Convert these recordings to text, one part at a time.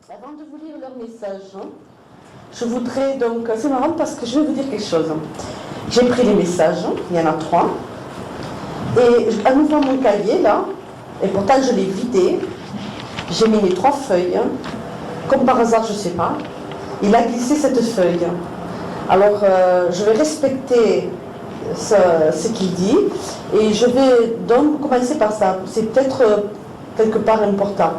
Avant de vous lire leur message, je voudrais donc, c'est marrant parce que je vais vous dire quelque chose. J'ai pris les messages, il y en a 3, et en ouvrant mon cahier là, et pourtant je l'ai vidé, j'ai mis les 3 feuilles, comme par hasard, je ne sais pas, il a glissé cette feuille. Alors je vais respecter ce qu'il dit, et je vais donc commencer par ça, c'est peut-être quelque part important.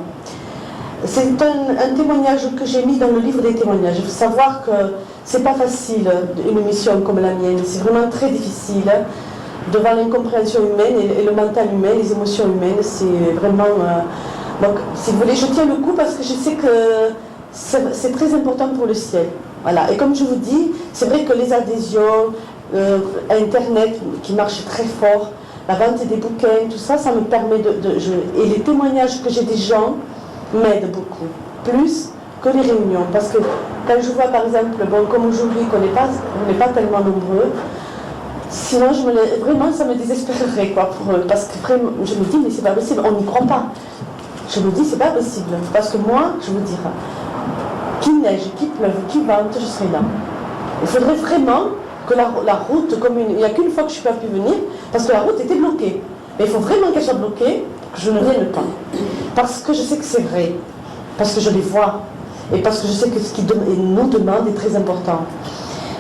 C'est un témoignage que j'ai mis dans le livre des témoignages. Il faut savoir que c'est pas facile, une mission comme la mienne. C'est vraiment très difficile devant l'incompréhension humaine et le mental humain, les émotions humaines. C'est vraiment... donc, si vous voulez, je tiens le coup parce que je sais que c'est très important pour le ciel. Voilà. Et comme je vous dis, c'est vrai que les adhésions, Internet qui marche très fort, la vente des bouquins, tout ça, ça me permet et les témoignages que j'ai des gens m'aide beaucoup, plus que les réunions. Parce que quand je vois par exemple, bon, comme aujourd'hui, on n'est pas tellement nombreux, sinon vraiment ça me désespérerait quoi, pour eux. Parce que vraiment, je me dis, mais c'est pas possible, on n'y croit pas. Je me dis, c'est pas possible. Parce que moi, je vous dire, qu'il neige, qu'il pleuve, qu'il vente, je serai là. Il faudrait vraiment que la route commune, il n'y a qu'une fois que je ne suis pas pu venir, parce que la route était bloquée. Mais il faut vraiment qu'elle soit bloquée, que je ne vienne pas. Parce que je sais que c'est vrai, parce que je les vois, et parce que je sais que ce qu'ils nous demandent est très important.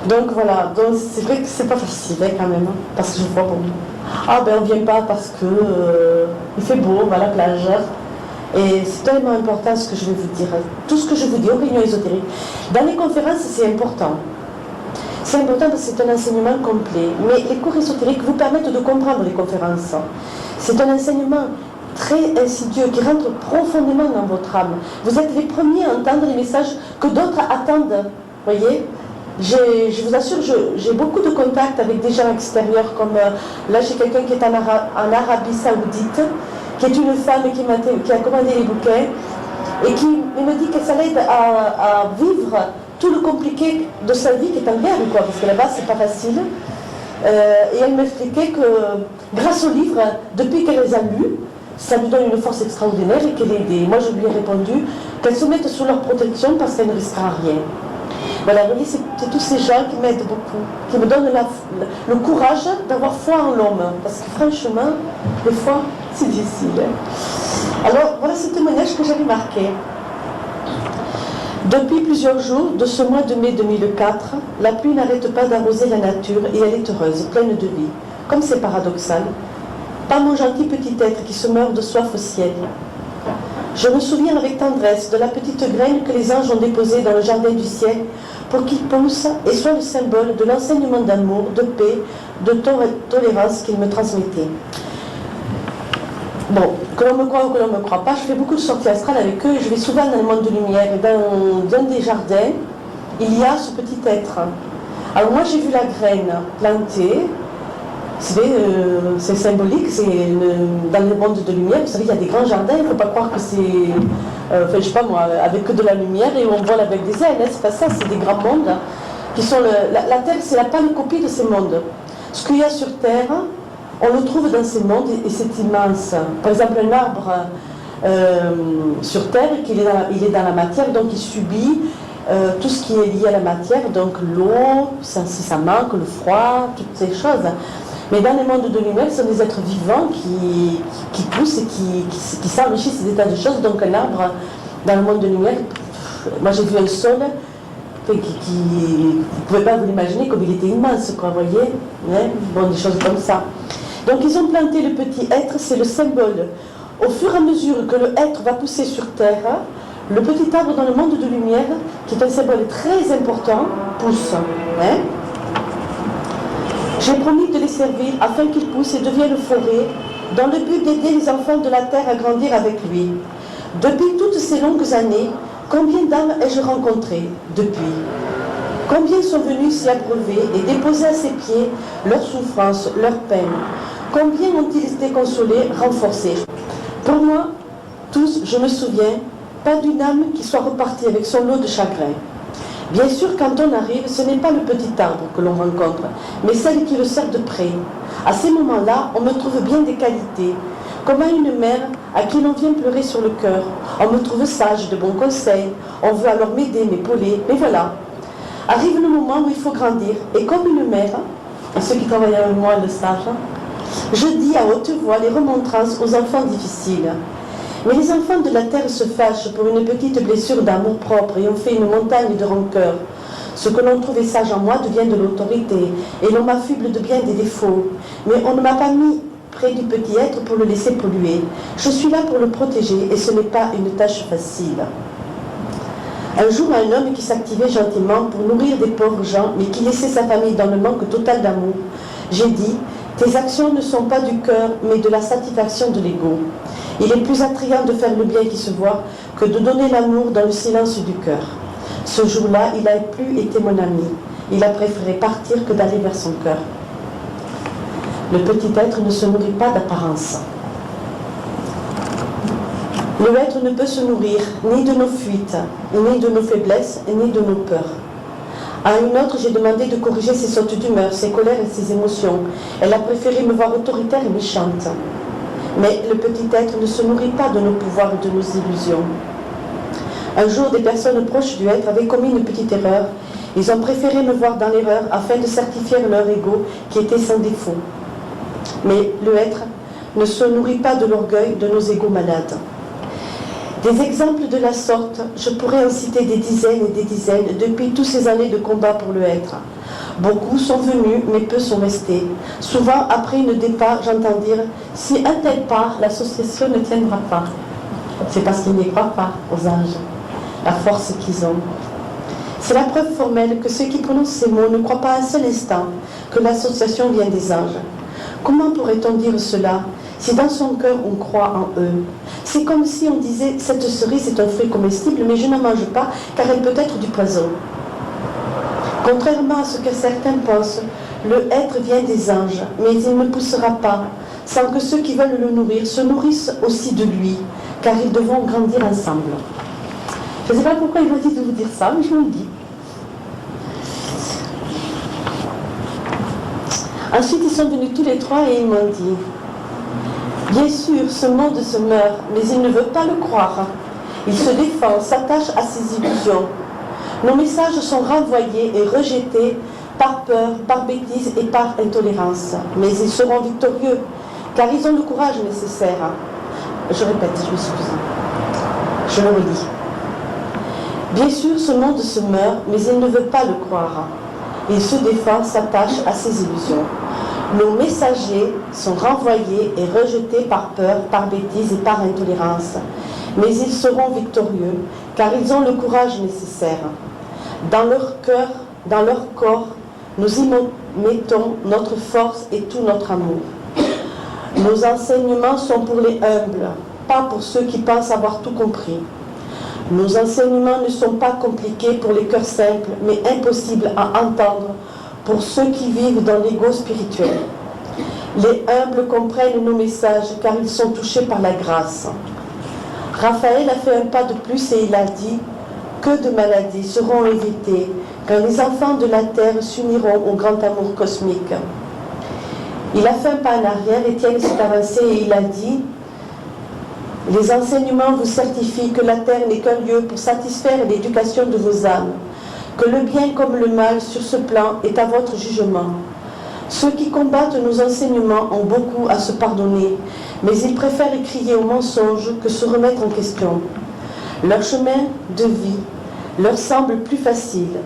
Donc voilà, donc c'est vrai que c'est pas facile hein, quand même, hein, parce que je vois, bon, ah ben on vient pas parce que il fait beau, on va à la plage. Et c'est tellement important ce que je vais vous dire, tout ce que je vous dis aux réunions ésotériques. Dans les conférences, c'est important. C'est important parce que c'est un enseignement complet. Mais les cours ésotériques vous permettent de comprendre les conférences. C'est un enseignement très insidieux, qui rentre profondément dans votre âme. Vous êtes les premiers à entendre les messages que d'autres attendent. Voyez, je vous assure, j'ai beaucoup de contacts avec des gens extérieurs, comme là j'ai quelqu'un qui est en Arabie Saoudite, qui est une femme qui a commandé les bouquins, et qui me dit que ça l'aide à vivre tout le compliqué de sa vie qui est en guerre, quoi, parce que là-bas c'est pas facile. Et elle m'expliquait que grâce aux livres, depuis qu'elle les a lus, ça lui donne une force extraordinaire et qu'elle est aidée. Moi, je lui ai répondu qu'elle se mette sous leur protection parce qu'elle ne risquera rien. Voilà, vous voyez, c'est tous ces gens qui m'aident beaucoup, qui me donnent le courage d'avoir foi en l'homme. Parce que franchement, des fois, c'est difficile. Alors, voilà ce témoignage que j'avais marqué. Depuis plusieurs jours, de ce mois de mai 2004, la pluie n'arrête pas d'arroser la nature et elle est heureuse, pleine de vie. Comme c'est paradoxal. Pas mon gentil petit être qui se meurt de soif au ciel. Je me souviens avec tendresse de la petite graine que les anges ont déposée dans le jardin du ciel pour qu'il pousse et soit le symbole de l'enseignement d'amour, de paix, de tolérance qu'il me transmettait. Bon, que l'on me croit ou que l'on ne me croit pas, je fais beaucoup de sorties astrales avec eux et je vais souvent dans le monde de lumière. Et dans un des jardins, il y a ce petit être. Alors moi j'ai vu la graine plantée. C'est symbolique, c'est dans le monde de lumière, vous savez, il y a des grands jardins, il ne faut pas croire que c'est, enfin, je sais pas moi, avec que de la lumière et on vole avec des ailes, hein, c'est pas ça, c'est des grands mondes qui sont, la Terre c'est la pâle copie de ces mondes. Ce qu'il y a sur Terre, on le trouve dans ces mondes et c'est immense. Par exemple, un arbre sur Terre, il est dans la matière, donc il subit tout ce qui est lié à la matière, donc l'eau, si ça manque, le froid, toutes ces choses. Mais dans les mondes de lumière, ce sont des êtres vivants qui poussent et qui s'enrichissent des tas de choses. Donc un arbre, dans le monde de lumière, moi j'ai vu un sol, vous ne pouvez pas vous l'imaginer comme il était immense, quoi, vous voyez, hein, bon, des choses comme ça. Donc ils ont planté le petit être, c'est le symbole. Au fur et à mesure que le être va pousser sur terre, le petit arbre dans le monde de lumière, qui est un symbole très important, pousse. Hein. J'ai promis de les servir afin qu'ils poussent et deviennent forêt, dans le but d'aider les enfants de la terre à grandir avec lui. Depuis toutes ces longues années, combien d'âmes ai-je rencontré depuis? Combien sont venus s'y abreuver et déposer à ses pieds leurs souffrances, leurs peines? Combien ont-ils été consolés, renforcés? Pour moi, tous, je me souviens, pas d'une âme qui soit repartie avec son lot de chagrin. Bien sûr, quand on arrive, ce n'est pas le petit arbre que l'on rencontre, mais celle qui le sert de près. À ces moments-là, on me trouve bien des qualités, Comme à une mère à qui l'on vient pleurer sur le cœur. On me trouve sage, de bons conseils, on veut alors m'aider, m'épauler, mais voilà. Arrive le moment où il faut grandir, et comme une mère, et ceux qui travaillent avec moi le savent, je dis à haute voix les remontrances aux enfants difficiles. Mais les enfants de la terre se fâchent pour une petite blessure d'amour propre et ont fait une montagne de rancœur. Ce que l'on trouvait sage en moi devient de l'autorité, et l'on m'affuble de bien des défauts. Mais on ne m'a pas mis près du petit être pour le laisser polluer. Je suis là pour le protéger, et ce n'est pas une tâche facile. Un jour, un homme qui s'activait gentiment pour nourrir des pauvres gens, mais qui laissait sa famille dans le manque total d'amour, j'ai dit, tes actions ne sont pas du cœur, mais de la satisfaction de l'ego. Il est plus attrayant de faire le bien qui se voit que de donner l'amour dans le silence du cœur. Ce jour-là, il n'a plus été mon ami. Il a préféré partir que d'aller vers son cœur. Le petit être ne se nourrit pas d'apparence. Le être ne peut se nourrir ni de nos fuites, ni de nos faiblesses, ni de nos peurs. À une autre, j'ai demandé de corriger ses sautes d'humeur, ses colères et ses émotions. Elle a préféré me voir autoritaire et méchante. Mais le petit être ne se nourrit pas de nos pouvoirs et de nos illusions. Un jour, des personnes proches du être avaient commis une petite erreur. Ils ont préféré me voir dans l'erreur afin de certifier leur ego qui était sans défaut. Mais le être ne se nourrit pas de l'orgueil de nos égos malades. Des exemples de la sorte, je pourrais en citer des dizaines et des dizaines depuis toutes ces années de combat pour le être. Beaucoup sont venus, mais peu sont restés. Souvent, après une départ, j'entends dire « Si un tel part, l'association ne tiendra pas ». C'est parce qu'ils n'y croient pas aux anges, la force qu'ils ont. C'est la preuve formelle que ceux qui prononcent ces mots ne croient pas un seul instant que l'association vient des anges. Comment pourrait-on dire cela si dans son cœur on croit en eux? C'est comme si on disait « Cette cerise est un fruit comestible, mais je n'en mange pas car elle peut être du poison ». Contrairement à ce que certains pensent, le être vient des anges, mais il ne poussera pas sans que ceux qui veulent le nourrir se nourrissent aussi de lui, car ils devront grandir ensemble. Je ne sais pas pourquoi il m'a dit de vous dire ça, mais je vous le dis. Ensuite, ils sont venus tous les trois et ils m'ont dit « Bien sûr, ce monde se meurt, mais il ne veut pas le croire. Il se défend, s'attache à ses illusions. Nos messages sont renvoyés et rejetés par peur, par bêtise et par intolérance. Mais ils seront victorieux, car ils ont le courage nécessaire. » Je répète, je m'excuse. Je le redis. Bien sûr, ce monde se meurt, mais il ne veut pas le croire. Il se défend, s'attache à ses illusions. Nos messagers sont renvoyés et rejetés par peur, par bêtise et par intolérance. Mais ils seront victorieux, car ils ont le courage nécessaire. Dans leur cœur, dans leur corps, nous y mettons notre force et tout notre amour. Nos enseignements sont pour les humbles, pas pour ceux qui pensent avoir tout compris. Nos enseignements ne sont pas compliqués pour les cœurs simples, mais impossibles à entendre pour ceux qui vivent dans l'ego spirituel. Les humbles comprennent nos messages car ils sont touchés par la grâce. Raphaël a fait un pas de plus et il a dit que de maladies seront évitées quand les enfants de la terre s'uniront au grand amour cosmique. Il a fait un pas en arrière, Étienne s'est avancé et il a dit « Les enseignements vous certifient que la terre n'est qu'un lieu pour satisfaire l'éducation de vos âmes, que le bien comme le mal sur ce plan est à votre jugement. Ceux qui combattent nos enseignements ont beaucoup à se pardonner, mais ils préfèrent crier au mensonge que se remettre en question. Leur chemin de vie leur semble plus facile,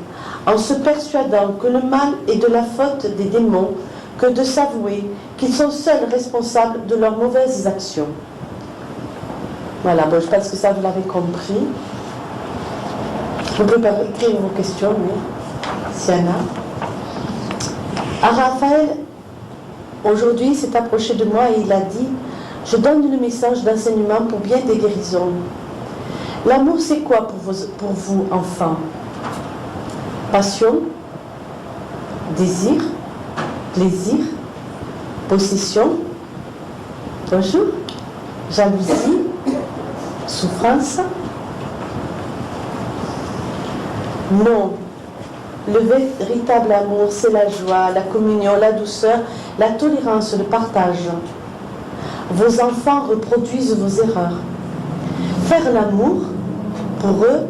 en se persuadant que le mal est de la faute des démons, que de s'avouer qu'ils sont seuls responsables de leurs mauvaises actions. » Voilà, bon, je pense que ça vous l'avez compris. Vous pouvez écrire vos questions, oui, s'il y en a. Ah, Raphaël, aujourd'hui, s'est approché de moi et il a dit « Je donne le message d'enseignement pour bien des guérisons. L'amour, c'est quoi pour vous, enfants? Passion, désir, plaisir, possession, bonjour, jalousie, souffrance? Non. Le véritable amour, c'est la joie, la communion, la douceur, la tolérance, le partage. Vos enfants reproduisent vos erreurs. Faire l'amour, pour eux,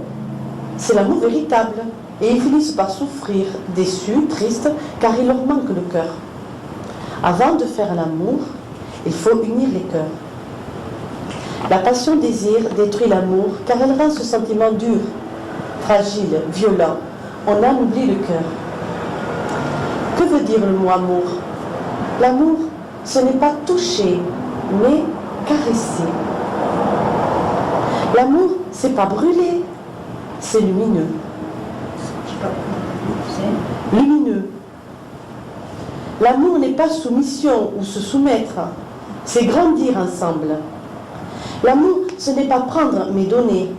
c'est l'amour véritable. Et ils finissent par souffrir, déçus, tristes, car il leur manque le cœur. Avant de faire l'amour, il faut unir les cœurs. La passion-désir détruit l'amour, car elle rend ce sentiment dur, fragile, violent. On en oublie le cœur. Que veut dire le mot amour? L'amour, ce n'est pas toucher, mais caresser. L'amour, c'est pas brûler, c'est lumineux. Lumineux. L'amour n'est pas soumission ou se soumettre, c'est grandir ensemble. L'amour, ce n'est pas prendre mais donner.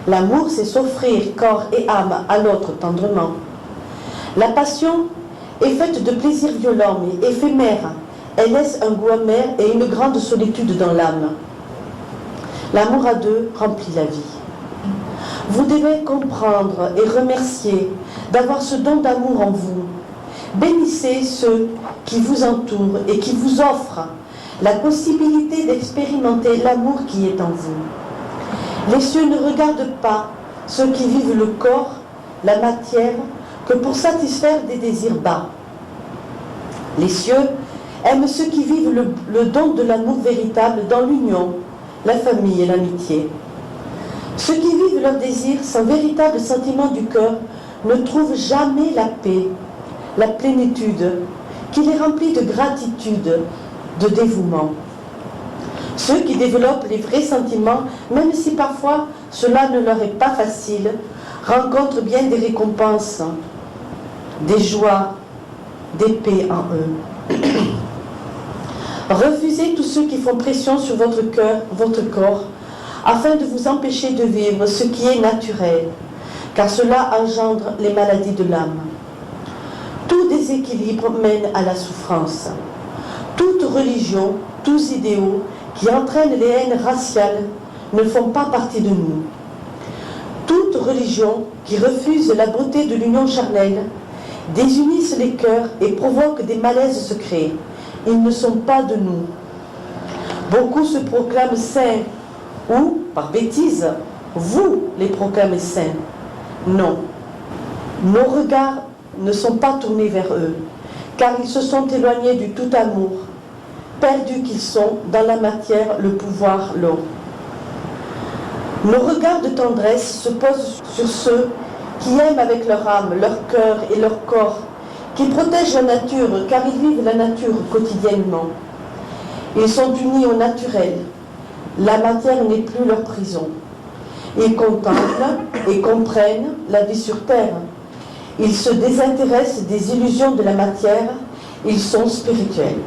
L'amour, c'est s'offrir corps et âme à l'autre tendrement. La passion est faite de plaisirs violents mais éphémères. Elle laisse un goût amer et une grande solitude dans l'âme. L'amour à deux remplit la vie. Vous devez comprendre et remercier d'avoir ce don d'amour en vous. Bénissez ceux qui vous entourent et qui vous offrent la possibilité d'expérimenter l'amour qui est en vous. Les cieux ne regardent pas ceux qui vivent le corps, la matière, que pour satisfaire des désirs bas. Les cieux aiment ceux qui vivent le don de l'amour véritable dans l'union, la famille et l'amitié. Ceux qui vivent leurs désirs sans véritable sentiment du cœur ne trouvent jamais la paix, la plénitude, qui les remplit de gratitude, de dévouement. Ceux qui développent les vrais sentiments, même si parfois cela ne leur est pas facile, rencontrent bien des récompenses, des joies, des paix en eux. Refusez tous ceux qui font pression sur votre cœur, votre corps, afin de vous empêcher de vivre ce qui est naturel, car cela engendre les maladies de l'âme. Tout déséquilibre mène à la souffrance. Toute religion, tous idéaux qui entraînent les haines raciales ne font pas partie de nous. Toute religion qui refuse la beauté de l'union charnelle désunissent les cœurs et provoquent des malaises secrets. Ils ne sont pas de nous. Beaucoup se proclament saints ou, par bêtise, vous les proclamez saints. Non. Nos regards ne sont pas tournés vers eux, car ils se sont éloignés du tout amour, perdus qu'ils sont dans la matière, le pouvoir, l'eau. Nos regards de tendresse se posent sur ceux qui aiment avec leur âme, leur cœur et leur corps, qui protègent la nature, car ils vivent la nature quotidiennement. Ils sont unis au naturel. La matière n'est plus leur prison. Ils contemplent et comprennent la vie sur terre. Ils se désintéressent des illusions de la matière. Ils sont spirituels.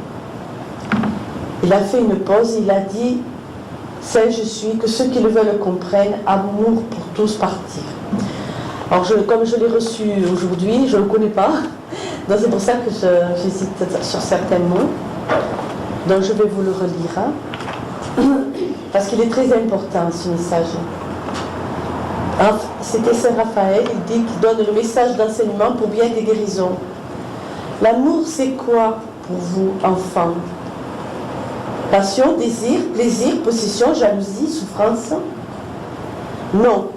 Il a fait une pause, il a dit « Saint je suis, que ceux qui le veulent comprennent, amour pour tous partir ». Alors comme je l'ai reçu aujourd'hui, je ne le connais pas, donc c'est pour ça que j'hésite sur certains mots. Donc je vais vous le relire, hein, parce qu'il est très important ce message. C'était Saint Raphaël, il dit qu'il donne le message d'enseignement pour bien des guérisons. L'amour, c'est quoi pour vous, enfants? Passion, désir, plaisir, possession, jalousie, souffrance? Non.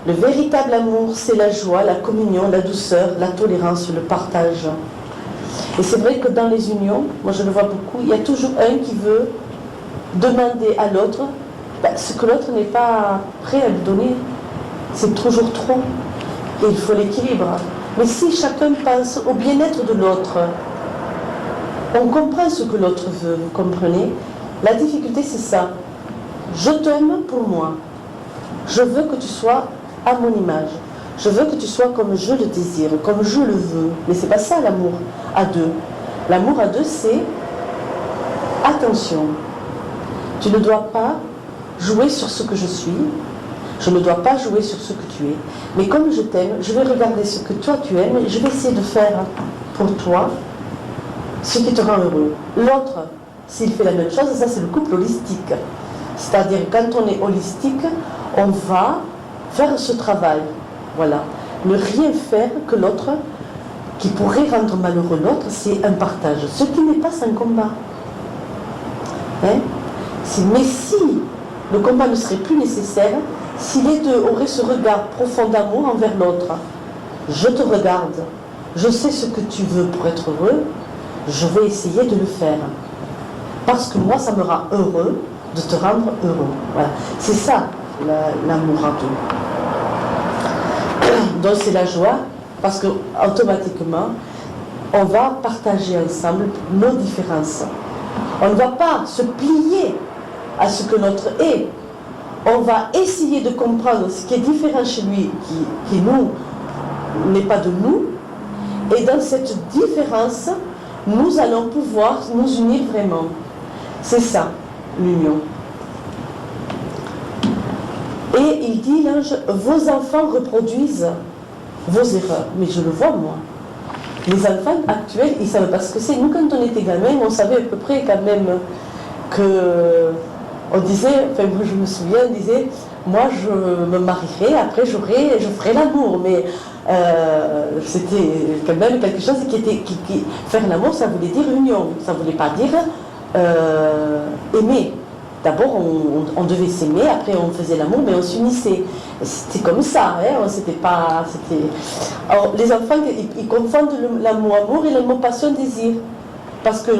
Le véritable amour, c'est la joie, la communion, la douceur, la tolérance, le partage. Et c'est vrai que dans les unions, moi je le vois beaucoup, il y a toujours un qui veut demander à l'autre ce que l'autre n'est pas prêt à lui donner. C'est toujours trop. Et il faut l'équilibre. Mais si chacun pense au bien-être de l'autre, on comprend ce que l'autre veut, vous comprenez? La difficulté, c'est ça. Je t'aime pour moi. Je veux que tu sois à mon image. Je veux que tu sois comme je le désire, comme je le veux. Mais c'est pas ça l'amour à deux. L'amour à deux, c'est attention. Tu ne dois pas jouer sur ce que je suis. Je ne dois pas jouer sur ce que tu es. Mais comme je t'aime, je vais regarder ce que toi tu aimes et je vais essayer de faire pour toi ce qui te rend heureux. L'autre, s'il fait la même chose, ça c'est le couple holistique. C'est-à-dire quand on est holistique, on va faire ce travail. Voilà. Ne rien faire que l'autre, qui pourrait rendre malheureux l'autre, c'est un partage. Ce qui n'est pas un combat. Hein? Mais si le combat ne serait plus nécessaire, si les deux auraient ce regard profond d'amour envers l'autre, je te regarde, je sais ce que tu veux pour être heureux, je vais essayer de le faire. Parce que moi, ça me rend heureux de te rendre heureux. Voilà. C'est ça, l'amour à deux. Donc c'est la joie, parce que automatiquement, on va partager ensemble nos différences. On ne va pas se plier à ce que l'autre est. On va essayer de comprendre ce qui est différent chez lui, qui nous n'est pas de nous. Et dans cette différence, nous allons pouvoir nous unir vraiment. C'est ça, l'union. Et il dit, l'ange, vos enfants reproduisent vos erreurs. Mais je le vois, moi. Les enfants actuels, ils ne savent pas ce que c'est. Nous, quand on était gamins, on savait à peu près quand même que... On disait, enfin moi je me souviens, on disait, moi je me marierai, après je ferai l'amour. Mais c'était quand même quelque chose faire l'amour, ça voulait dire union. Ça ne voulait pas dire aimer. D'abord, on devait s'aimer, après on faisait l'amour, mais on s'unissait. C'était comme ça, hein, Alors, les enfants, ils confondent le mot amour et le mot passion, désir. Parce que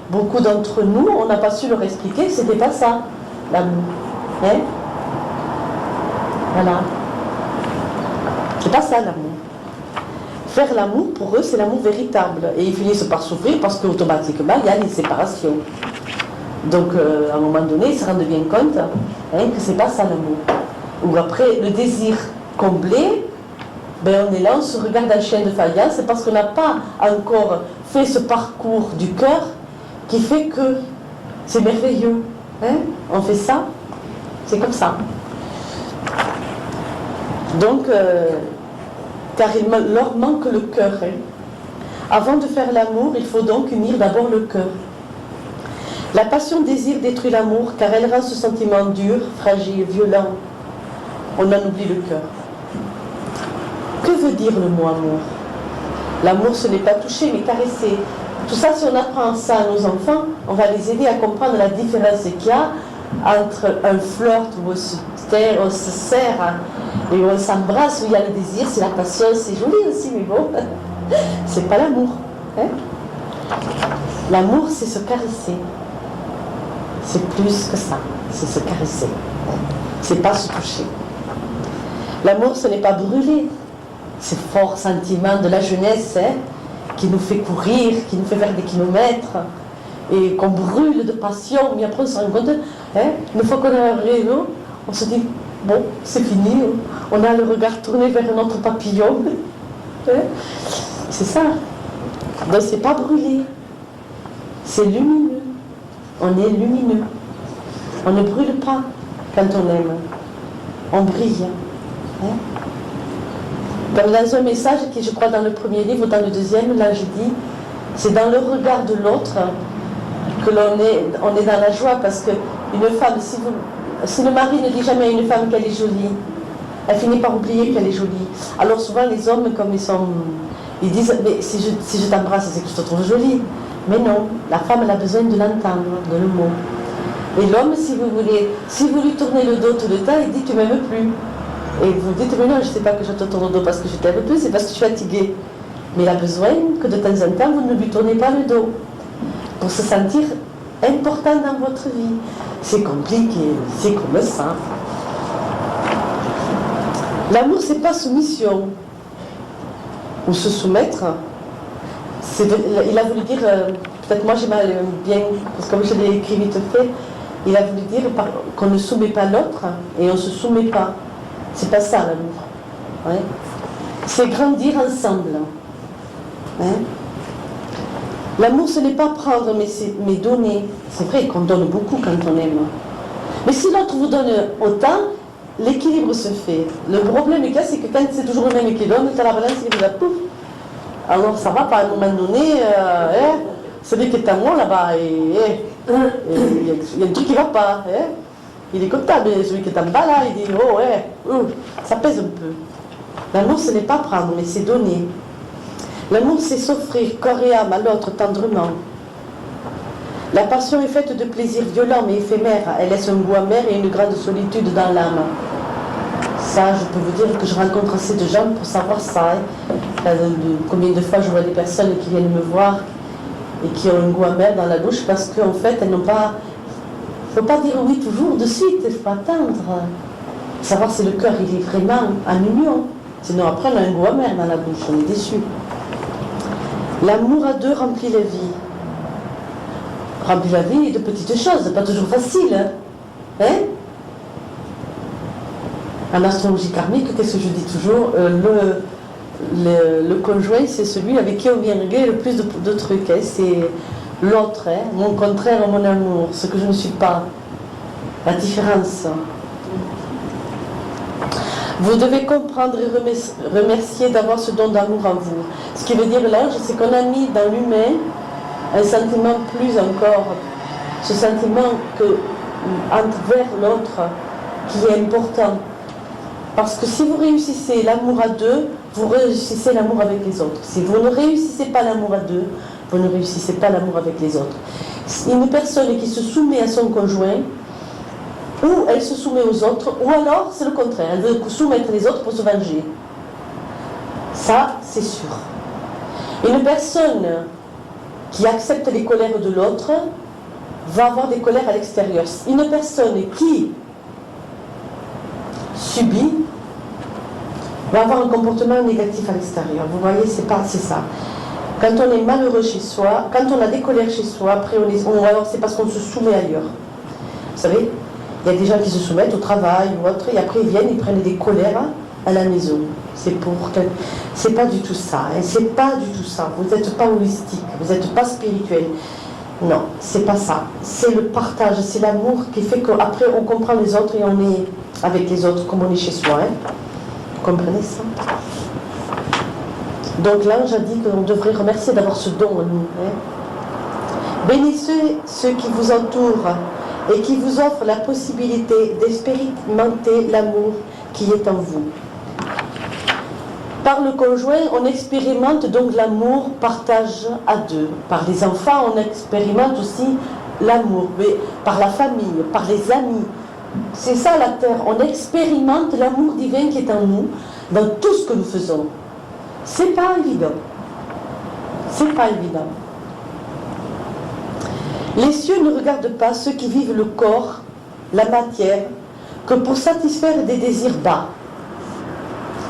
beaucoup d'entre nous, on n'a pas su leur expliquer que c'était pas ça, l'amour. Hein? Voilà. C'est pas ça, l'amour. Faire l'amour, pour eux, c'est l'amour véritable. Et ils finissent par souffrir parce qu'automatiquement, il y a les séparations. Donc, à un moment donné, ils se rendent bien compte que c'est pas ça l'amour. Ou après, le désir comblé, ben on est là, on se regarde en chien de faïence, c'est parce qu'on n'a pas encore fait ce parcours du cœur qui fait que c'est merveilleux. Hein? On fait ça, c'est comme ça. Donc, car il leur manque le cœur. Hein? Avant de faire l'amour, il faut donc unir d'abord le cœur. La passion désir détruit l'amour car elle rend ce sentiment dur, fragile, violent. On en oublie le cœur. Que veut dire le mot amour? L'amour, ce n'est pas toucher, mais caresser. Tout ça, si on apprend ça à nos enfants, on va les aider à comprendre la différence qu'il y a entre un flirt où on se serre et où on s'embrasse, où il y a le désir, c'est la passion, c'est joli aussi, mais bon, c'est pas l'amour. Hein? L'amour, c'est se caresser. C'est plus que ça, c'est se caresser. C'est pas se toucher. L'amour, ce n'est pas brûler. Ces forts sentiments de la jeunesse qui nous fait courir, qui nous fait faire des kilomètres et qu'on brûle de passion, mais après on se rend compte, une fois qu'on a arrivé, on se dit, bon, c'est fini, on a le regard tourné vers notre papillon. C'est ça. Donc c'est pas brûler, c'est lumineux. On est lumineux. On ne brûle pas quand on aime. On brille. Hein? Comme dans un message qui, je crois, dans le premier livre ou dans le deuxième, là je dis, c'est dans le regard de l'autre que on est dans la joie, parce qu'une femme, si le mari ne dit jamais à une femme qu'elle est jolie, elle finit par oublier qu'elle est jolie. Alors souvent les hommes, comme ils disent, mais si je t'embrasse, c'est que je te trouve jolie. Mais non, la femme elle a besoin de l'entendre, de le mot. Et l'homme, si vous lui tournez le dos tout le temps, il dit tu m'aimes plus. Et vous dites, mais non, je ne sais pas que je te tourne le dos parce que je t'aime plus, c'est parce que je suis fatiguée. Mais il a besoin que de temps en temps, vous ne lui tournez pas le dos. Pour se sentir important dans votre vie. C'est compliqué, c'est comme ça. L'amour, c'est pas soumission. Ou se soumettre. Il a voulu dire, peut-être moi j'ai mal bien, parce que comme je l'ai écrit vite fait, il a voulu dire qu'on ne soumet pas l'autre et on ne se soumet pas. C'est pas ça l'amour. Ouais. C'est grandir ensemble. Hein? L'amour, ce n'est pas prendre, mais donner. C'est vrai qu'on donne beaucoup quand on aime. Mais si l'autre vous donne autant, l'équilibre se fait. Le problème qu'il y a, c'est que quand c'est toujours le même qui donne, tu as la balance qui vous a pouf. Alors ça va pas, à un moment donné, celui qui est à moi là-bas, il y a un truc qui ne va pas. Il est comptable, celui qui est en bas là, il dit, oh ouais, ça pèse un peu. L'amour, ce n'est pas prendre, mais c'est donner. L'amour, c'est s'offrir corps et âme à l'autre tendrement. La passion est faite de plaisirs violents mais éphémères. Elle laisse un goût amer et une grande solitude dans l'âme. Ça, je peux vous dire que je rencontre assez de gens pour savoir ça. Combien de fois je vois des personnes qui viennent me voir et qui ont un goût amer dans la bouche parce qu'en fait, elles n'ont pas... Il ne faut pas dire oui toujours de suite, il faut attendre. Savoir si le cœur il est vraiment en union. Sinon après on a un goût amer dans la bouche, on est déçu. L'amour à deux remplit la vie. Remplit la vie de petites choses, c'est pas toujours facile. Hein? En astrologie karmique, qu'est-ce que je dis toujours? Le conjoint, c'est celui avec qui on vient régler le plus de trucs. Hein? C'est l'autre, hein? Mon contraire, mon amour, ce que je ne suis pas. La différence. Vous devez comprendre et remercier d'avoir ce don d'amour en vous. Ce qui veut dire l'ange, c'est qu'on a mis dans l'humain un sentiment plus encore, ce sentiment envers l'autre qui est important. Parce que si vous réussissez l'amour à deux, vous réussissez l'amour avec les autres. Si vous ne réussissez pas l'amour à deux, vous ne réussissez pas l'amour avec les autres. Une personne qui se soumet à son conjoint, ou elle se soumet aux autres, ou alors c'est le contraire, elle veut soumettre les autres pour se venger. Ça, c'est sûr. Une personne qui accepte les colères de l'autre va avoir des colères à l'extérieur. Une personne qui subit va avoir un comportement négatif à l'extérieur. Vous voyez, c'est ça. Quand on est malheureux chez soi, quand on a des colères chez soi, après alors c'est parce qu'on se soumet ailleurs. Vous savez, il y a des gens qui se soumettent au travail ou autre, et après ils viennent, ils prennent des colères à la maison. C'est pas du tout ça. Hein. C'est pas du tout ça. Vous n'êtes pas holistique, vous n'êtes pas spirituel. Non, c'est pas ça. C'est le partage, c'est l'amour qui fait qu'après on comprend les autres et on est avec les autres comme on est chez soi. Hein. Vous comprenez ça? Donc l'ange a dit qu'on devrait remercier d'avoir ce don en nous. Hein. Bénissez ceux qui vous entourent et qui vous offrent la possibilité d'expérimenter l'amour qui est en vous. Par le conjoint, on expérimente donc l'amour, partage à deux. Par les enfants, on expérimente aussi l'amour, mais par la famille, par les amis. C'est ça la terre, on expérimente l'amour divin qui est en nous, dans tout ce que nous faisons. C'est pas évident. C'est pas évident. Les cieux ne regardent pas ceux qui vivent le corps, la matière, que pour satisfaire des désirs bas.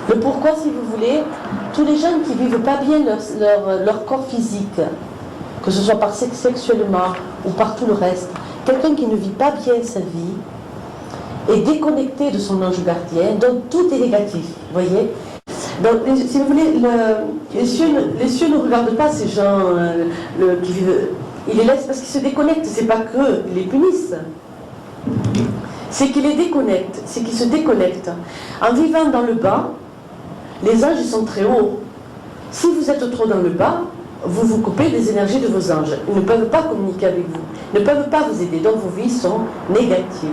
Le pourquoi, si vous voulez, tous les gens qui ne vivent pas bien leur corps physique, que ce soit par sexuellement ou par tout le reste, quelqu'un qui ne vit pas bien sa vie, est déconnecté de son ange gardien, donc tout est négatif, vous voyez. Donc, si vous voulez, les cieux ne regardent pas ces gens qui vivent... Ils les laissent parce qu'ils se déconnectent, c'est pas qu'ils les punissent. C'est qu'ils les déconnectent, c'est qu'ils se déconnectent. En vivant dans le bas, les anges ils sont très hauts. Si vous êtes trop dans le bas, vous vous coupez des énergies de vos anges. Ils ne peuvent pas communiquer avec vous, ils ne peuvent pas vous aider, donc vos vies sont négatives.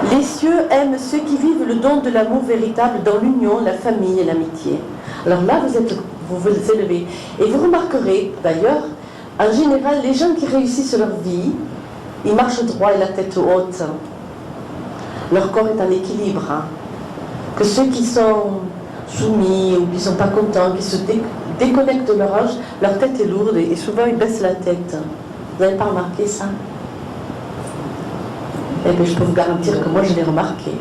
Les cieux aiment ceux qui vivent le don de l'amour véritable dans l'union, la famille et l'amitié. Alors là, vous vous élevez. Et vous remarquerez, d'ailleurs, en général, les gens qui réussissent leur vie, ils marchent droit et la tête haute. Leur corps est en équilibre. Hein. Que ceux qui sont soumis ou qui ne sont pas contents, qui se déconnectent de leur ange, leur tête est lourde et souvent ils baissent la tête. Vous n'avez pas remarqué ça? Eh bien, je peux vous garantir que moi je l'ai remarqué.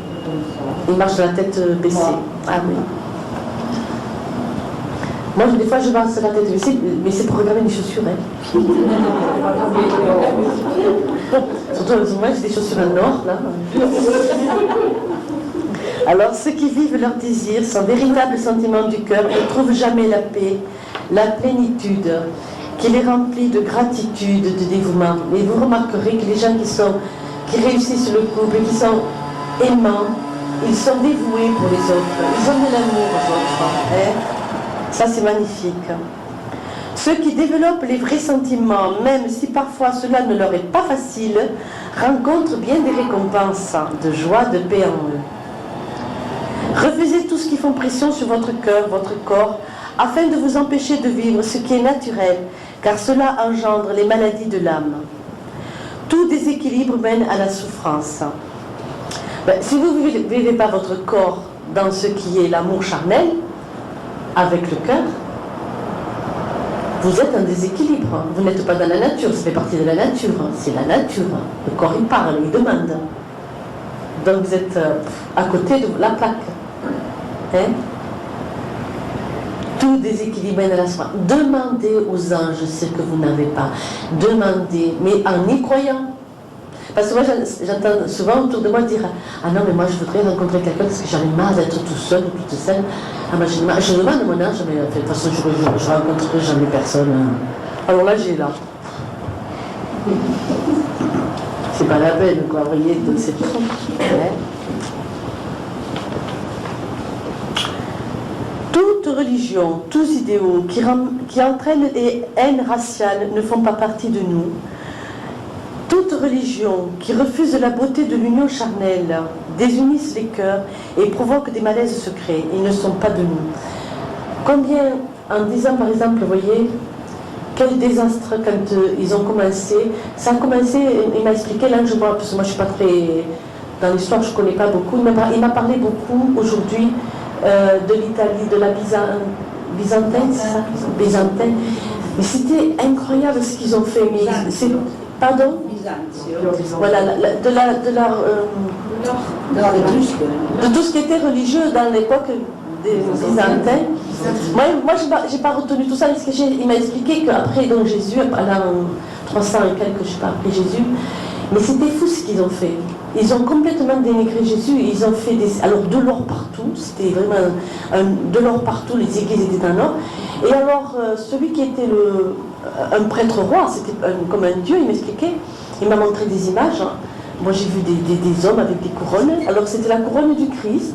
Ils marchent de la tête baissée. Ah oui. Moi, des fois, je marche la tête baissée, mais c'est pour regarder mes chaussures. Hein. Surtout, moi, j'ai des chaussures en or, là. Alors, ceux qui vivent leurs désirs, sans véritable sentiment du cœur, ne trouvent jamais la paix, la plénitude, qui les remplit de gratitude, de dévouement. Et vous remarquerez que les gens qui réussissent le couple, qui sont aimants, ils sont dévoués pour les autres. Ils ont de l'amour aux autres. Hein. Ça, c'est magnifique. Ceux qui développent les vrais sentiments, même si parfois cela ne leur est pas facile, rencontrent bien des récompenses de joie, de paix en eux. Refusez tout ce qui fait pression sur votre cœur, votre corps, afin de vous empêcher de vivre ce qui est naturel, car cela engendre les maladies de l'âme. Tout déséquilibre mène à la souffrance. Si vous ne vivez pas votre corps dans ce qui est l'amour charnel, avec le cœur, vous êtes en déséquilibre. Vous n'êtes pas dans la nature, ça fait partie de la nature. C'est la nature. Le corps, il parle, il demande. Donc vous êtes à côté de la plaque. Hein? Tout déséquilibre mène à la souffrance. Demandez aux anges ce que vous n'avez pas. Demandez, mais en y croyant. Parce que moi, j'entends souvent autour de moi dire « Ah non, mais moi, je voudrais rencontrer quelqu'un parce que j'en ai marre d'être tout seul ou toute seule. Ah, moi, je demande à mon ange, mais de toute façon, je rencontrerai jamais personne. » Alors là, j'ai là. C'est pas la peine, quoi, vous voyez, donc c'est tout. Ouais. Toute religion, tous idéaux qui entraînent des haines raciales ne font pas partie de nous. Toute religion qui refuse la beauté de l'union charnelle désunissent les cœurs et provoquent des malaises secrets. Ils ne sont pas de nous. Combien, en disant par exemple, vous voyez, quel désastre quand ils ont commencé. Ça a commencé, il m'a expliqué, là je vois, parce que moi je ne suis pas très... Dans l'histoire, je ne connais pas beaucoup. Il m'a parlé beaucoup aujourd'hui de l'Italie, de la byzantine, c'est ça? Byzantine. Mais c'était incroyable ce qu'ils ont fait. Mais pardon? Voilà, de tout ce qui était religieux dans l'époque des Byzantins. Moi j'ai pas retenu tout ça parce que il m'a expliqué qu'après donc Jésus, en 300 et quelques, je sais pas, après Jésus, mais c'était fou ce qu'ils ont fait. Ils ont complètement dénigré Jésus, ils ont fait alors de l'or partout, c'était vraiment de l'or partout, les églises étaient en or. Et alors celui qui était un prêtre roi, c'était comme un dieu, il m'expliquait, il m'a montré des images. Hein. Moi j'ai vu des hommes avec des couronnes, alors c'était la couronne du Christ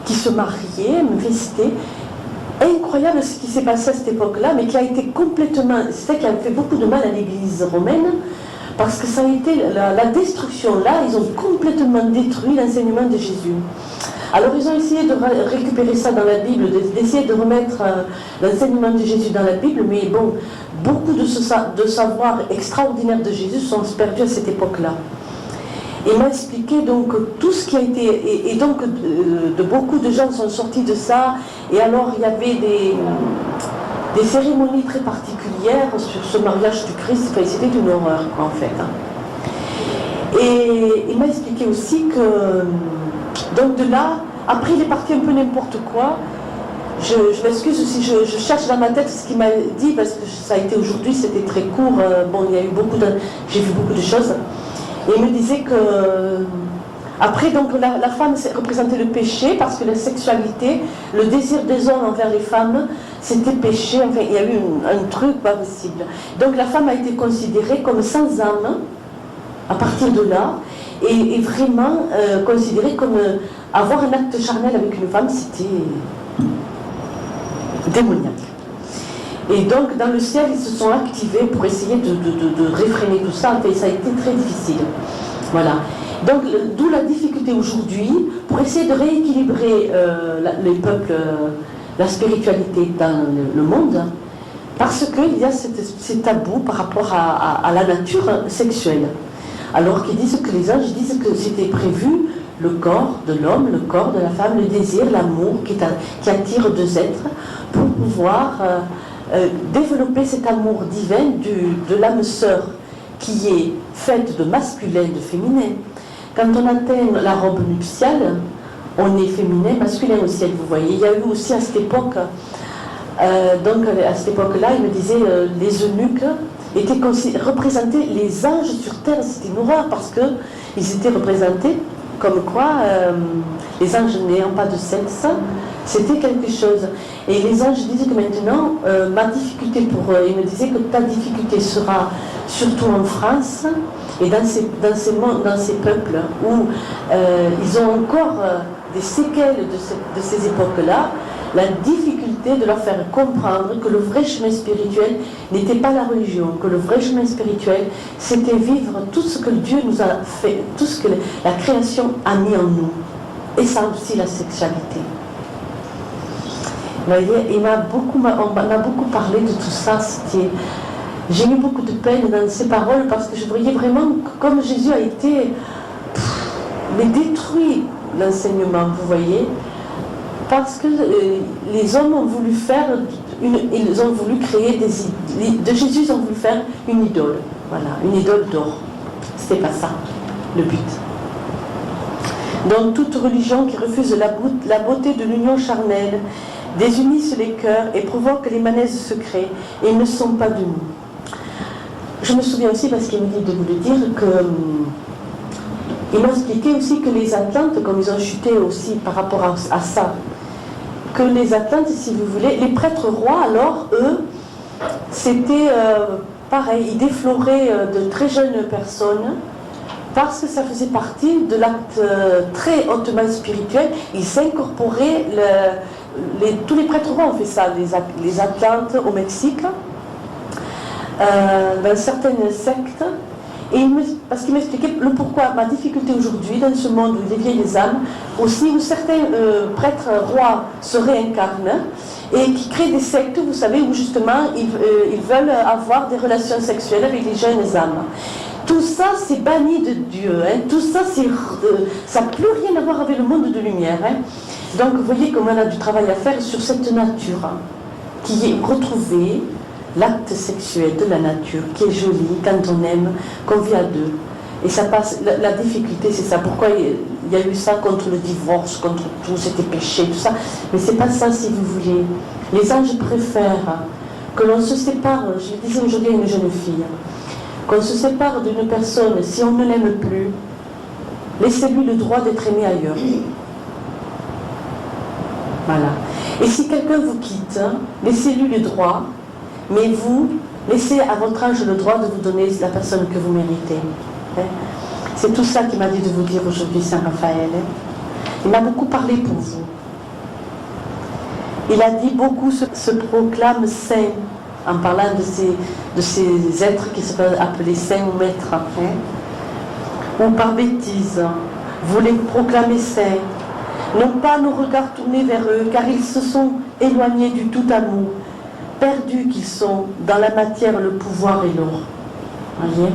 qui se mariait, c'était incroyable ce qui s'est passé à cette époque-là, mais qui a été complètement, c'est ça qui a fait beaucoup de mal à l'église romaine, parce que ça a été la destruction. Là, ils ont complètement détruit l'enseignement de Jésus. Alors ils ont essayé de récupérer ça dans la Bible, d'essayer de remettre l'enseignement de Jésus dans la Bible, mais bon, beaucoup de savoir extraordinaire de Jésus sont perdus à cette époque-là. Et m'a expliqué donc tout ce qui a été, et donc de beaucoup de gens sont sortis de ça, et alors il y avait des cérémonies très particulières sur ce mariage du Christ, c'était une horreur quoi, en fait. Et il m'a expliqué aussi que, donc de là, après il est parti un peu n'importe quoi. Je m'excuse si je cherche dans ma tête ce qu'il m'a dit, parce que ça a été aujourd'hui, c'était très court, bon il y a eu j'ai vu beaucoup de choses. Et il me disait que, après, donc, la femme représentait le péché, parce que la sexualité, le désir des hommes envers les femmes, c'était péché, enfin, il y a eu un truc pas possible. Donc la femme a été considérée comme sans âme, à partir de là, et vraiment considérée comme avoir un acte charnel avec une femme, c'était démoniaque. Et donc, dans le ciel, ils se sont activés pour essayer de réfréner tout ça. Et ça a été très difficile. Voilà. Donc, d'où la difficulté aujourd'hui, pour essayer de rééquilibrer les peuples, la spiritualité dans le monde, parce qu'il y a ces tabous par rapport à la nature sexuelle. Alors qu'ils disent que les anges disent que c'était prévu le corps de l'homme, le corps de la femme, le désir, l'amour qui attire deux êtres pour pouvoir... développer cet amour divin de l'âme sœur qui est faite de masculin, de féminin. Quand on atteint la robe nuptiale, on est féminin, masculin au ciel, vous voyez. Il y a eu aussi à cette époque, donc à cette époque-là, il me disait, les eunuques étaient représentés, les anges sur terre, c'était une horreur parce qu'ils étaient représentés comme quoi les anges n'ayant pas de sexe, c'était quelque chose. Et les anges disaient que maintenant, ma difficulté ils me disaient que ta difficulté sera surtout en France et dans ces peuples où ils ont encore des séquelles de ces époques-là, la difficulté de leur faire comprendre que le vrai chemin spirituel n'était pas la religion, que le vrai chemin spirituel, c'était vivre tout ce que Dieu nous a fait, tout ce que la création a mis en nous. Et ça aussi, la sexualité. Vous voyez, on a beaucoup parlé de tout ça, J'ai eu beaucoup de peine dans ces paroles parce que je voyais vraiment comme Jésus a été mais détruit l'enseignement, vous voyez, parce que les hommes ont voulu faire, ils ont voulu créer de Jésus, ils ont voulu faire une idole, voilà, une idole d'or. C'était pas ça, le but. Donc toute religion qui refuse la beauté de l'union charnelle désunissent les cœurs et provoquent les manaises secrets et ils ne sont pas de nous. Je me souviens aussi, parce qu'il me dit de vous le dire, qu'il m'a expliqué aussi que les Atlantes, comme ils ont chuté aussi par rapport à ça, que les Atlantes, si vous voulez, les prêtres rois, alors, eux, c'était pareil, ils défloraient de très jeunes personnes, parce que ça faisait partie de l'acte très hautement spirituel, ils s'incorporaient, tous les prêtres rois ont fait ça, les Atlantes au Mexique, dans certaines sectes, et parce qu'il m'expliquait le pourquoi, ma difficulté aujourd'hui dans ce monde où il y a les âmes, aussi où certains prêtres rois se réincarnent et qui créent des sectes, vous savez, où justement ils veulent avoir des relations sexuelles avec les jeunes âmes. Tout ça, c'est banni de Dieu. Hein. Tout ça, ça n'a plus rien à voir avec le monde de lumière. Hein. Donc, vous voyez comme on a du travail à faire sur cette nature hein, qui est retrouvée, l'acte sexuel de la nature, qui est joli quand on aime, qu'on vit à deux. Et ça passe, la difficulté, c'est ça. Pourquoi il y a eu ça contre le divorce, contre tout, c'était péché, tout ça. Mais c'est pas ça, si vous voulez. Les anges préfèrent que l'on se sépare. Je le disais aujourd'hui à une jeune fille. Qu'on se sépare d'une personne, si on ne l'aime plus, laissez-lui le droit d'être aimé ailleurs. Voilà. Et si quelqu'un vous quitte, laissez-lui le droit, mais vous, laissez à votre âge le droit de vous donner la personne que vous méritez. Hein? C'est tout ça qu'il m'a dit de vous dire aujourd'hui, Saint Raphaël. Hein? Il m'a beaucoup parlé pour vous. Il a dit beaucoup se proclament saints, en parlant de ces êtres qui se peuvent appeler saints ou maîtres, hein, ou par bêtise, vous les proclamez saints, non pas nos regards tournés vers eux, car ils se sont éloignés du tout amour, perdus qu'ils sont dans la matière, le pouvoir et l'or. Voyez,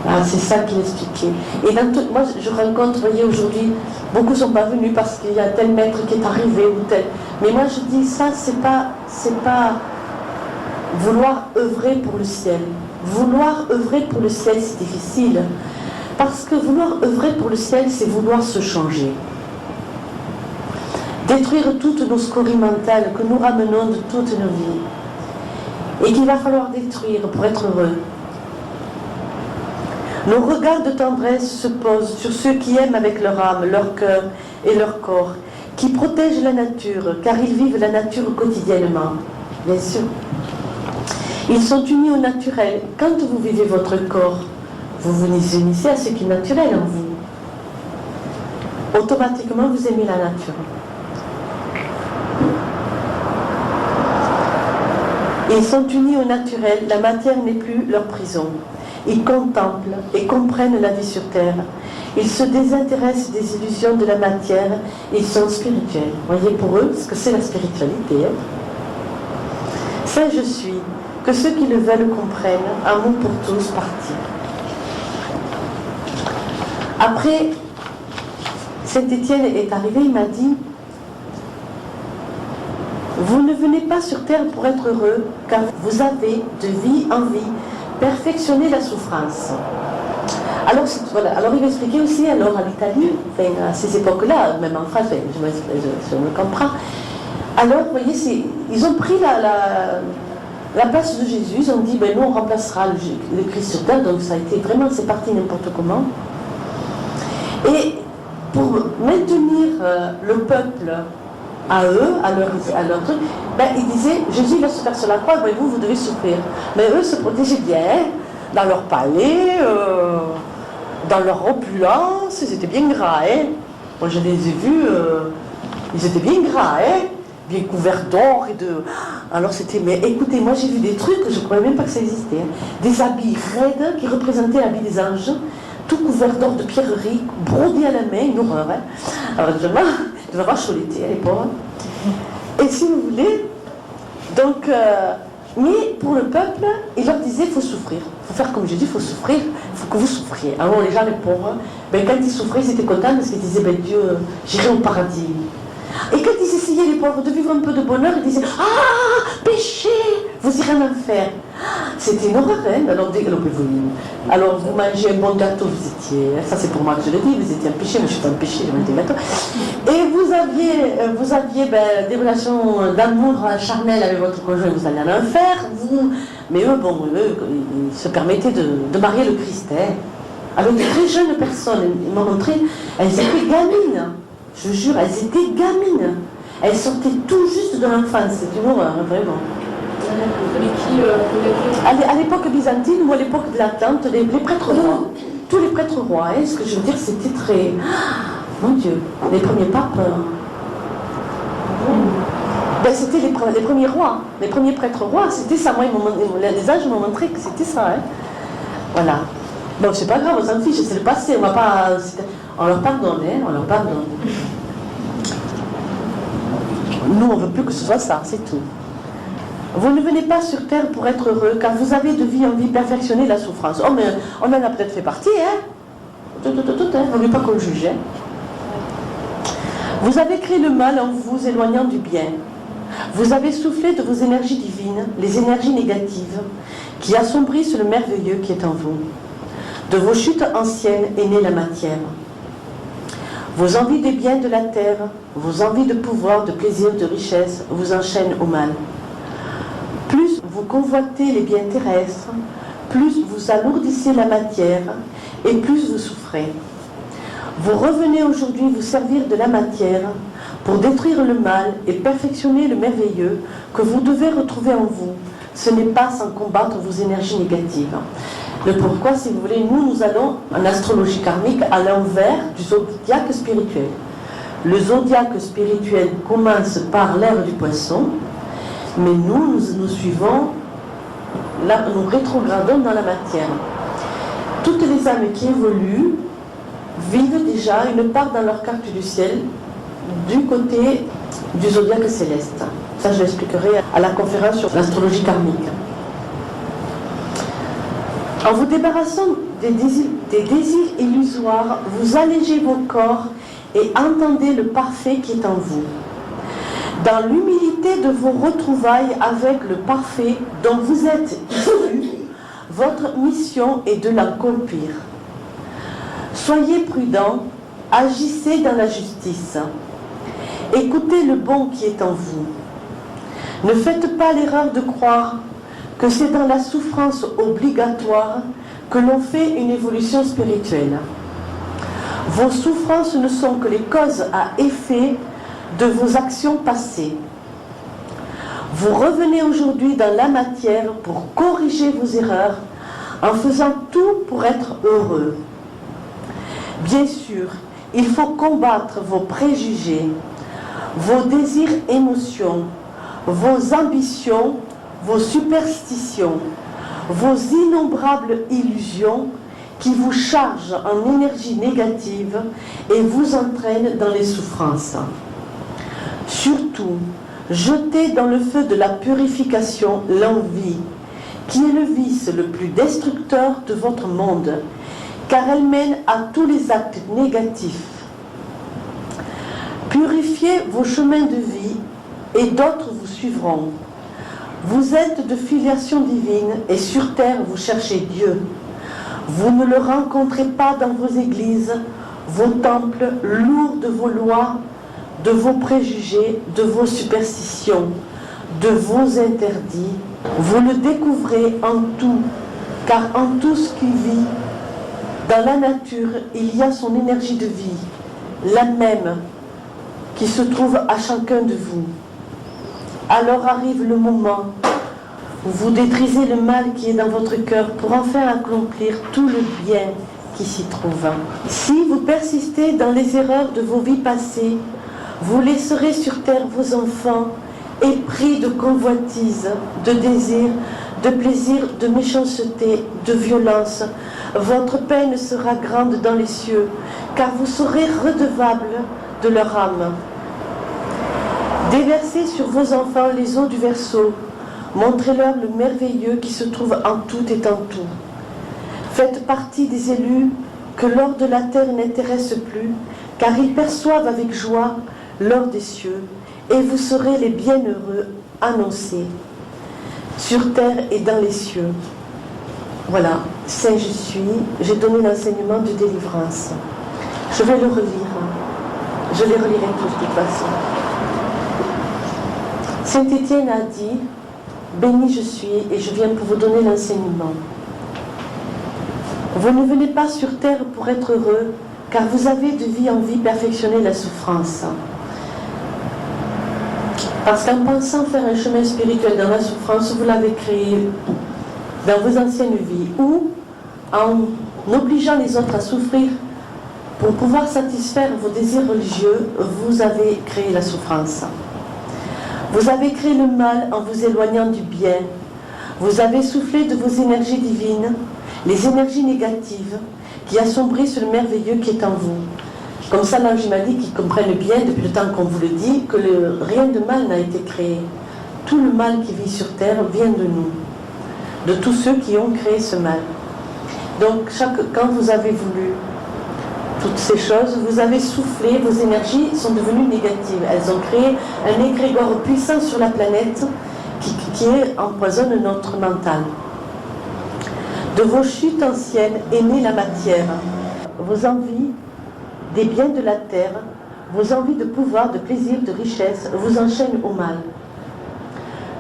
ah, c'est ça qu'il expliquait. Et moi, je rencontre, vous voyez, aujourd'hui, beaucoup ne sont pas venus parce qu'il y a tel maître qui est arrivé ou tel. Mais moi, je dis ça, c'est pas vouloir œuvrer pour le ciel. Vouloir œuvrer pour le ciel, c'est difficile. Parce que vouloir œuvrer pour le ciel, c'est vouloir se changer. Détruire toutes nos scories mentales que nous ramenons de toutes nos vies. Et qu'il va falloir détruire pour être heureux. Nos regards de tendresse se posent sur ceux qui aiment avec leur âme, leur cœur et leur corps, qui protègent la nature, car ils vivent la nature quotidiennement. Bien sûr. Ils sont unis au naturel. Quand vous vivez votre corps, vous vous unissez à ce qui est naturel en vous. Automatiquement, vous aimez la nature. Ils sont unis au naturel. La matière n'est plus leur prison. Ils contemplent et comprennent la vie sur terre. Ils se désintéressent des illusions de la matière. Ils sont spirituels. Vous voyez pour eux ce que c'est la spiritualité. Hein? Ça, je suis. Que ceux qui le veulent comprennent, amour pour tous, parti. Après, Saint-Étienne est arrivé, il m'a dit, vous ne venez pas sur terre pour être heureux, car vous avez, de vie en vie, perfectionné la souffrance. Alors, voilà. Alors il m'expliquait aussi, alors à l'Italie, enfin, à ces époques-là, même en France, je me comprends. Alors, vous voyez, ils ont pris la place de Jésus, ils ont dit, ben nous on remplacera le Christ sur terre, donc ça a été vraiment, c'est parti n'importe comment. Et pour maintenir le peuple à eux, à leur truc, ben, ils disaient, Jésus va se faire sur la croix, ben vous devez souffrir. Mais eux se protégeaient bien, dans leur palais, dans leur opulence, ils étaient bien gras, hein. Moi je les ai vus, ils étaient bien gras, hein. Bien couverts d'or et de... Alors c'était... Mais écoutez, moi j'ai vu des trucs que je ne croyais même pas que ça existait. Hein. Des habits raides qui représentaient l'habit des anges, tout couverts d'or de pierreries, brodés à la main, une horreur. Hein. Alors je vais racholer à l'époque. Et si vous voulez, donc Mais pour le peuple, il leur disait, il faut souffrir. Il faut faire comme je dis, il faut souffrir, il faut que vous souffriez. Alors les gens, les pauvres, ben, quand ils souffraient, ils étaient contents parce qu'ils disaient, ben, Dieu, j'irai au paradis. Et quand ils essayaient, les pauvres, de vivre un peu de bonheur, ils disaient, ah, péché, vous irez en enfer. C'était une horreur, hein. Alors vous mangez un bon gâteau, vous étiez, ça c'est pour moi que je le dis, vous étiez un péché, mais je suis pas un péché, j'ai mangé un gâteau. Et vous aviez ben, des relations d'amour charnel avec votre conjoint, vous allez en enfer, mais eux, bon, ils se permettaient de marier le Christ. Hein. Alors de très jeunes personnes, ils m'ont montré, elles étaient gamines, je vous jure, elles étaient gamines. Elles sortaient tout juste de l'enfance, c'est une horreur, vraiment. À l'époque byzantine ou à l'époque de l'Atlante, les prêtres rois, tous les prêtres rois, hein, ce que je veux dire, c'était très... Mon Dieu, les premiers papes... Ben, c'était les premiers rois, les premiers prêtres rois, c'était ça. Moi, les âges m'ont montré que c'était ça. Hein. Voilà. Bon, c'est pas grave, on s'en fiche, c'est le passé, on va pas... On leur pardonne, hein, on leur pardonne. Nous, on ne veut plus que ce soit ça, c'est tout. Vous ne venez pas sur terre pour être heureux, car vous avez de vie en vie perfectionner la souffrance. Oh, mais on en a peut-être fait partie, hein. On ne veut pas qu'on le juge, hein. Vous avez créé le mal en vous éloignant du bien. Vous avez soufflé de vos énergies divines, les énergies négatives, qui assombrissent le merveilleux qui est en vous. De vos chutes anciennes est née la matière. Vos envies des biens de la terre, vos envies de pouvoir, de plaisir, de richesse, vous enchaînent au mal. Plus vous convoitez les biens terrestres, plus vous alourdissez la matière et plus vous souffrez. Vous revenez aujourd'hui vous servir de la matière pour détruire le mal et perfectionner le merveilleux que vous devez retrouver en vous. Ce n'est pas sans combattre vos énergies négatives. Le pourquoi, si vous voulez, nous allons en astrologie karmique à l'envers du zodiaque spirituel. Le zodiaque spirituel commence par l'ère du poisson, mais nous suivons, là, nous rétrogradons dans la matière. Toutes les âmes qui évoluent vivent déjà une part dans leur carte du ciel du côté du zodiaque céleste. Ça, je l'expliquerai à la conférence sur l'astrologie karmique. En vous débarrassant des désirs illusoires, vous allégez vos corps et entendez le parfait qui est en vous. Dans l'humilité de vos retrouvailles avec le parfait dont vous êtes issus, votre mission est de l'accomplir. Soyez prudents, agissez dans la justice. Écoutez le bon qui est en vous. Ne faites pas l'erreur de croire que c'est dans la souffrance obligatoire que l'on fait une évolution spirituelle. Vos souffrances ne sont que les causes à effet de vos actions passées. Vous revenez aujourd'hui dans la matière pour corriger vos erreurs en faisant tout pour être heureux. Bien sûr, il faut combattre vos préjugés, vos désirs, émotions, vos ambitions, vos superstitions, vos innombrables illusions qui vous chargent en énergie négative et vous entraînent dans les souffrances. Surtout, jetez dans le feu de la purification l'envie, qui est le vice le plus destructeur de votre monde, car elle mène à tous les actes négatifs. Purifiez vos chemins de vie et d'autres vous suivront. Vous êtes de filiation divine et sur terre vous cherchez Dieu. Vous ne le rencontrez pas dans vos églises, vos temples lourds de vos lois, de vos préjugés, de vos superstitions, de vos interdits. Vous le découvrez en tout, car en tout ce qui vit, dans la nature, il y a son énergie de vie, la même qui se trouve à chacun de vous. Alors arrive le moment où vous détruisez le mal qui est dans votre cœur pour enfin accomplir tout le bien qui s'y trouve. Si vous persistez dans les erreurs de vos vies passées, vous laisserez sur terre vos enfants épris de convoitise, de désir, de plaisir, de méchanceté, de violence. Votre peine sera grande dans les cieux, car vous serez redevables de leur âme. Déversez sur vos enfants les eaux du Verseau, Montrez-leur le merveilleux qui se trouve en tout et en tout. Faites partie des élus que l'or de la terre n'intéresse plus, car ils perçoivent avec joie l'or des cieux, et vous serez les bienheureux annoncés, sur terre et dans les cieux. Voilà, Saint je suis, j'ai donné l'enseignement de délivrance. Je vais le relire, je les relirai tous de toute façon. Saint Étienne a dit, béni je suis et je viens pour vous donner l'enseignement. Vous ne venez pas sur terre pour être heureux, car vous avez de vie en vie perfectionné la souffrance. Parce qu'en pensant faire un chemin spirituel dans la souffrance, vous l'avez créé dans vos anciennes vies, ou en obligeant les autres à souffrir pour pouvoir satisfaire vos désirs religieux, vous avez créé la souffrance. Vous avez créé le mal en vous éloignant du bien. Vous avez soufflé de vos énergies divines, les énergies négatives qui assombrissent le merveilleux qui est en vous. Comme ça, l'ange m'a dit qu'ils comprennent bien, depuis le temps qu'on vous le dit, que rien de mal n'a été créé. Tout le mal qui vit sur terre vient de nous, de tous ceux qui ont créé ce mal. Donc, quand vous avez voulu toutes ces choses, vous avez soufflé, vos énergies sont devenues négatives. Elles ont créé un égrégore puissant sur la planète qui empoisonne notre mental. De vos chutes anciennes est née la matière. Vos envies des biens de la terre, vos envies de pouvoir, de plaisir, de richesse vous enchaînent au mal.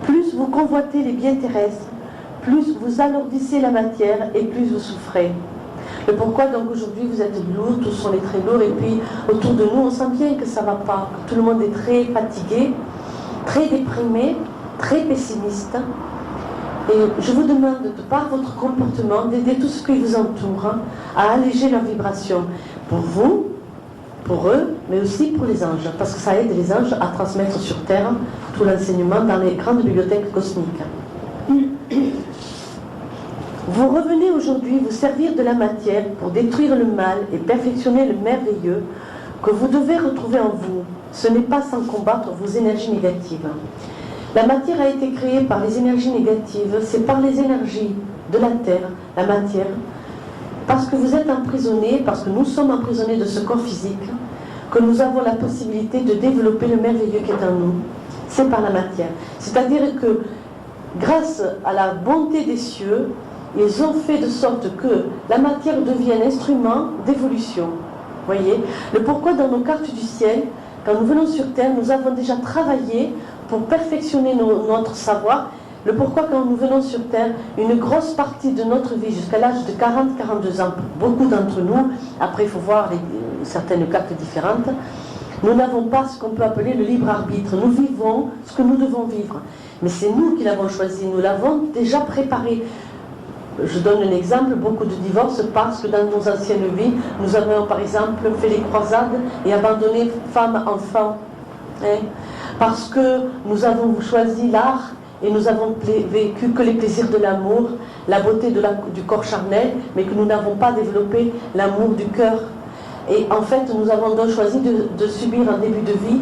Plus vous convoitez les biens terrestres, plus vous alourdissez la matière et plus vous souffrez. Le pourquoi donc aujourd'hui vous êtes lourds, tous on est très lourds, et puis autour de nous on sent bien que ça ne va pas, que tout le monde est très fatigué, très déprimé, très pessimiste. Et je vous demande, de par votre comportement, d'aider tout ce qui vous entoure à alléger leur vibration. Pour vous, pour eux, mais aussi pour les anges, parce que ça aide les anges à transmettre sur Terre tout l'enseignement dans les grandes bibliothèques cosmiques. Vous revenez aujourd'hui vous servir de la matière pour détruire le mal et perfectionner le merveilleux que vous devez retrouver en vous. Ce n'est pas sans combattre vos énergies négatives. La matière a été créée par les énergies négatives, c'est par les énergies de la terre, la matière, parce que vous êtes emprisonnés, parce que nous sommes emprisonnés de ce corps physique, que nous avons la possibilité de développer le merveilleux qui est en nous. C'est par la matière. C'est-à-dire que grâce à la bonté des cieux, ils ont fait de sorte que la matière devienne instrument d'évolution. Voyez, le pourquoi dans nos cartes du ciel, quand nous venons sur Terre, nous avons déjà travaillé pour perfectionner notre savoir. Le pourquoi quand nous venons sur Terre, une grosse partie de notre vie, jusqu'à l'âge de 40-42 ans, beaucoup d'entre nous, après il faut voir certaines cartes différentes, nous n'avons pas ce qu'on peut appeler le libre arbitre. Nous vivons ce que nous devons vivre. Mais c'est nous qui l'avons choisi, nous l'avons déjà préparé. Je donne un exemple, beaucoup de divorces parce que dans nos anciennes vies, nous avons par exemple fait les croisades et abandonné femmes, enfants. Parce que nous avons choisi l'art et nous avons vécu que les plaisirs de l'amour, la beauté du corps charnel, mais que nous n'avons pas développé l'amour du cœur. Et en fait, nous avons donc choisi de subir en début de vie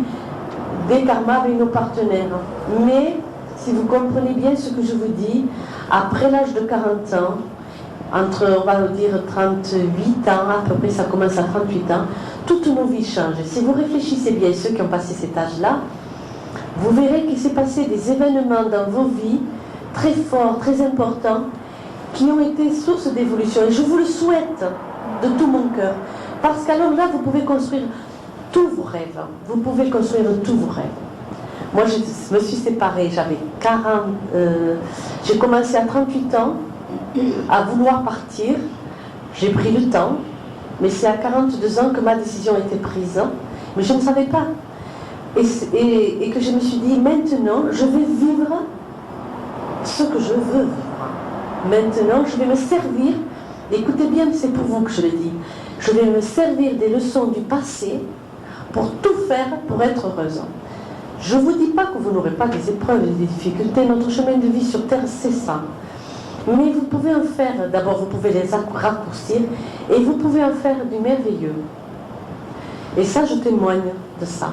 des karmas avec nos partenaires. Mais si vous comprenez bien ce que je vous dis, après l'âge de 40 ans, entre, on va dire, 38 ans, à peu près, ça commence à 38 ans, toutes nos vies changent. Si vous réfléchissez bien, ceux qui ont passé cet âge-là, vous verrez qu'il s'est passé des événements dans vos vies très forts, très importants, qui ont été source d'évolution. Et je vous le souhaite de tout mon cœur. Parce qu'alors là, vous pouvez construire tous vos rêves. Vous pouvez construire tous vos rêves. Moi, je me suis séparée, j'avais 40... j'ai commencé à 38 ans à vouloir partir. J'ai pris le temps, mais c'est à 42 ans que ma décision a été prise. Mais je ne savais pas. Et que je me suis dit, maintenant, je vais vivre ce que je veux vivre. Maintenant, je vais me servir, écoutez bien, c'est pour vous que je le dis, je vais me servir des leçons du passé pour tout faire pour être heureuse. Je ne vous dis pas que vous n'aurez pas des épreuves, des difficultés. Notre chemin de vie sur Terre, c'est ça. Mais vous pouvez en faire, d'abord vous pouvez les raccourcir, et vous pouvez en faire du merveilleux. Et ça, je témoigne de ça.